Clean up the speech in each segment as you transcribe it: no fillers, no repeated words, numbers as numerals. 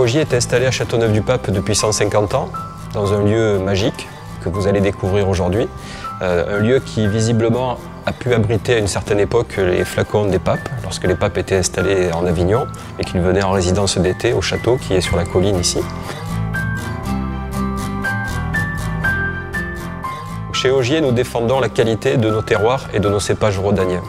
Ogier est installé à Châteauneuf-du-Pape depuis 150 ans, dans un lieu magique que vous allez découvrir aujourd'hui. Un lieu qui visiblement a pu abriter à une certaine époque les flacons des papes, lorsque les papes étaient installés en Avignon et qu'ils venaient en résidence d'été au château qui est sur la colline ici. Chez Ogier, nous défendons la qualité de nos terroirs et de nos cépages rhodaniens.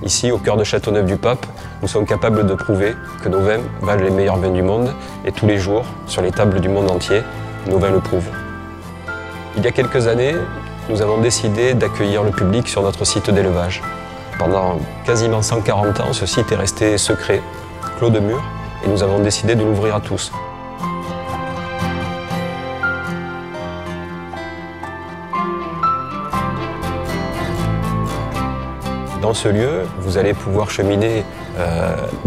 Ici, au cœur de Châteauneuf-du-Pape, nous sommes capables de prouver que nos vins valent les meilleurs vins du monde et tous les jours, sur les tables du monde entier, nos vins le prouvent. Il y a quelques années, nous avons décidé d'accueillir le public sur notre site d'élevage. Pendant quasiment 140 ans, ce site est resté secret, clos de murs, et nous avons décidé de l'ouvrir à tous. Dans ce lieu, vous allez pouvoir cheminer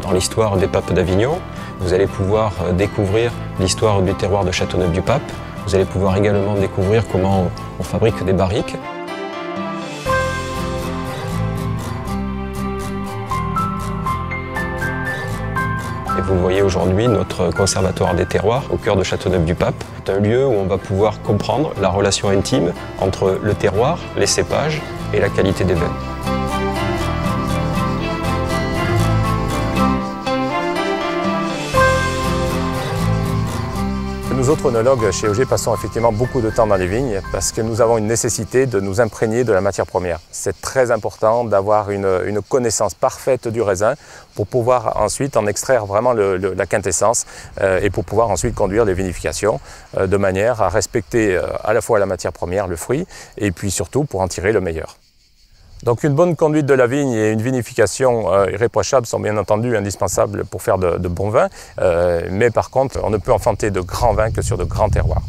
dans l'histoire des papes d'Avignon, vous allez pouvoir découvrir l'histoire du terroir de Châteauneuf-du-Pape, vous allez pouvoir également découvrir comment on fabrique des barriques. Et vous le voyez aujourd'hui, notre conservatoire des terroirs au cœur de Châteauneuf-du-Pape est un lieu où on va pouvoir comprendre la relation intime entre le terroir, les cépages et la qualité des vins. Nous autres œnologues chez Ogier passons effectivement beaucoup de temps dans les vignes parce que nous avons une nécessité de nous imprégner de la matière première. C'est très important d'avoir une connaissance parfaite du raisin pour pouvoir ensuite en extraire vraiment la quintessence et pour pouvoir ensuite conduire les vinifications de manière à respecter à la fois la matière première, le fruit, et puis surtout pour en tirer le meilleur. Donc une bonne conduite de la vigne et une vinification irréprochable sont bien entendu indispensables pour faire de bons vins, mais par contre on ne peut enfanter de grands vins que sur de grands terroirs.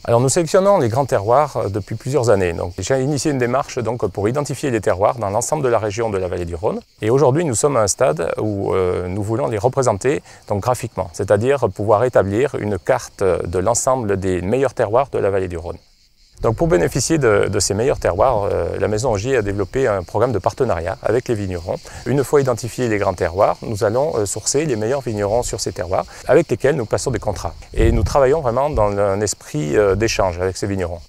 Alors nous sélectionnons les grands terroirs depuis plusieurs années. J'ai initié une démarche pour identifier les terroirs dans l'ensemble de la région de la vallée du Rhône. Et aujourd'hui nous sommes à un stade où nous voulons les représenter graphiquement, c'est-à-dire pouvoir établir une carte de l'ensemble des meilleurs terroirs de la vallée du Rhône. Donc pour bénéficier de ces meilleurs terroirs, la maison Ogier a développé un programme de partenariat avec les vignerons. Une fois identifiés les grands terroirs, nous allons sourcer les meilleurs vignerons sur ces terroirs avec lesquels nous passons des contrats. Et nous travaillons vraiment dans un esprit d'échange avec ces vignerons.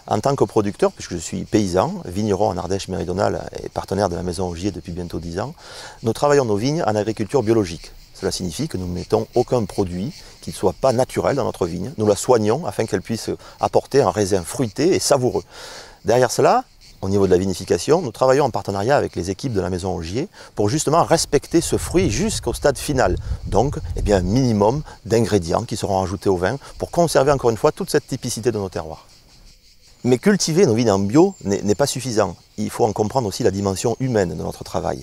En tant que producteur, puisque je suis paysan, vigneron en Ardèche méridionale et partenaire de la maison Ogier depuis bientôt 10 ans, nous travaillons nos vignes en agriculture biologique. Cela signifie que nous ne mettons aucun produit qui ne soit pas naturel dans notre vigne. Nous la soignons afin qu'elle puisse apporter un raisin fruité et savoureux. Derrière cela, au niveau de la vinification, nous travaillons en partenariat avec les équipes de la maison Ogier pour justement respecter ce fruit jusqu'au stade final. Donc, un minimum d'ingrédients qui seront ajoutés au vin pour conserver encore une fois toute cette typicité de nos terroirs. Mais cultiver nos vignes en bio n'est pas suffisant. Il faut en comprendre aussi la dimension humaine de notre travail.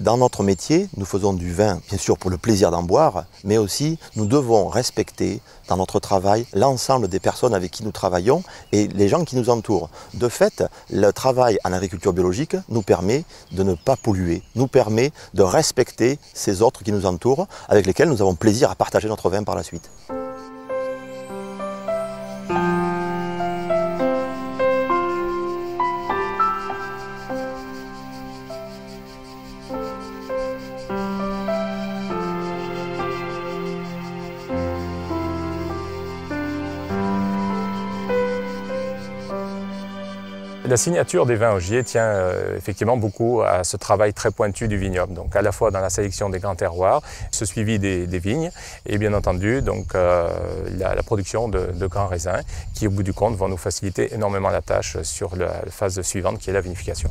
Dans notre métier, nous faisons du vin, bien sûr, pour le plaisir d'en boire, mais aussi nous devons respecter dans notre travail l'ensemble des personnes avec qui nous travaillons et les gens qui nous entourent. De fait, le travail en agriculture biologique nous permet de ne pas polluer, nous permet de respecter ces autres qui nous entourent, avec lesquels nous avons plaisir à partager notre vin par la suite. La signature des vins Ogier tient effectivement beaucoup à ce travail très pointu du vignoble, donc à la fois dans la sélection des grands terroirs, ce suivi des vignes et bien entendu la production de grands raisins qui au bout du compte vont nous faciliter énormément la tâche sur la phase suivante qui est la vinification.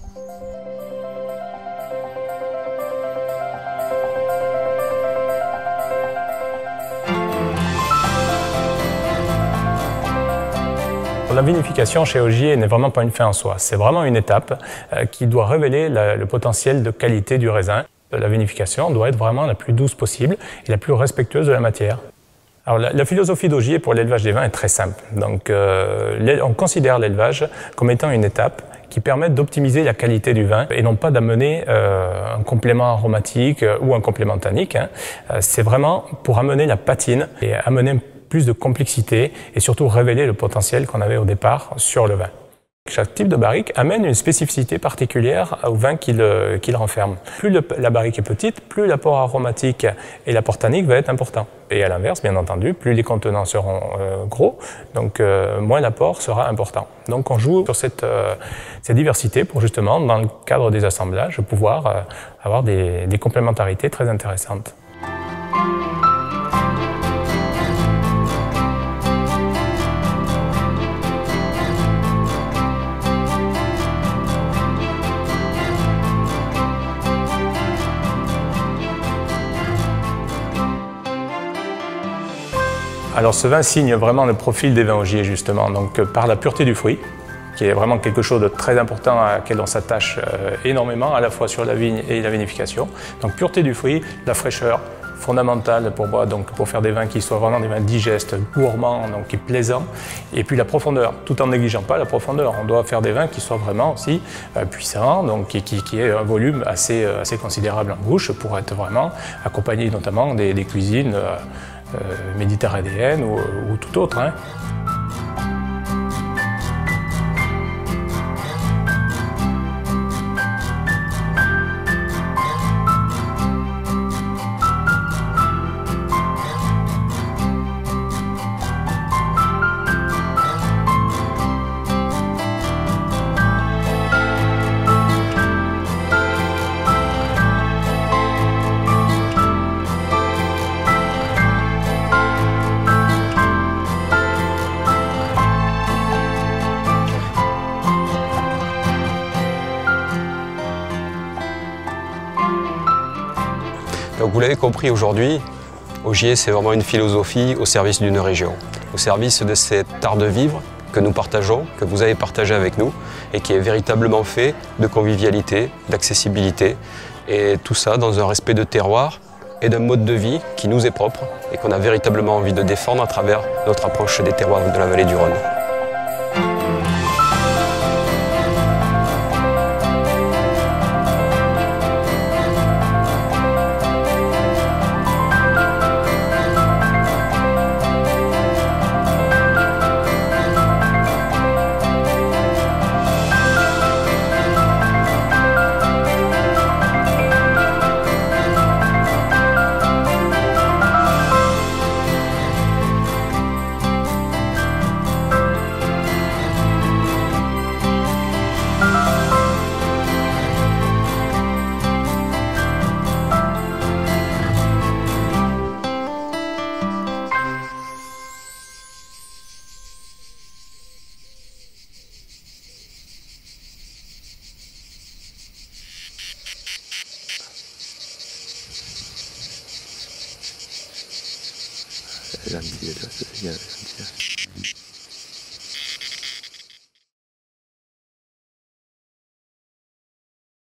La vinification chez Ogier n'est vraiment pas une fin en soi, c'est vraiment une étape qui doit révéler le potentiel de qualité du raisin. La vinification doit être vraiment la plus douce possible et la plus respectueuse de la matière. Alors, la philosophie d'Ogier pour l'élevage des vins est très simple. Donc, on considère l'élevage comme étant une étape qui permet d'optimiser la qualité du vin et non pas d'amener un complément aromatique ou un complément tannique. C'est vraiment pour amener la patine et amener plus de complexité et surtout révéler le potentiel qu'on avait au départ sur le vin. Chaque type de barrique amène une spécificité particulière au vin qu'il renferme. Plus la barrique est petite, plus l'apport aromatique et l'apport tannique va être important. Et à l'inverse, bien entendu, plus les contenants seront gros, donc moins l'apport sera important. Donc on joue sur cette diversité pour justement, dans le cadre des assemblages, pouvoir avoir des complémentarités très intéressantes. Alors ce vin signe vraiment le profil des vins Ogier justement, donc par la pureté du fruit, qui est vraiment quelque chose de très important à laquelle on s'attache énormément, à la fois sur la vigne et la vinification. Donc pureté du fruit, la fraîcheur fondamentale pour moi, donc pour faire des vins qui soient vraiment des vins digestes, gourmands, donc et plaisants, et puis la profondeur, tout en négligeant pas la profondeur. On doit faire des vins qui soient vraiment aussi puissants, donc qui aient un volume assez considérable en bouche pour être vraiment accompagné notamment des cuisines méditerranéenne ou tout autre. Hein. Donc vous l'avez compris aujourd'hui, Ogier c'est vraiment une philosophie au service d'une région, au service de cet art de vivre que nous partageons, que vous avez partagé avec nous et qui est véritablement fait de convivialité, d'accessibilité et tout ça dans un respect de terroir et d'un mode de vie qui nous est propre et qu'on a véritablement envie de défendre à travers notre approche des terroirs de la vallée du Rhône. C'est gentil, c'est bien gentil.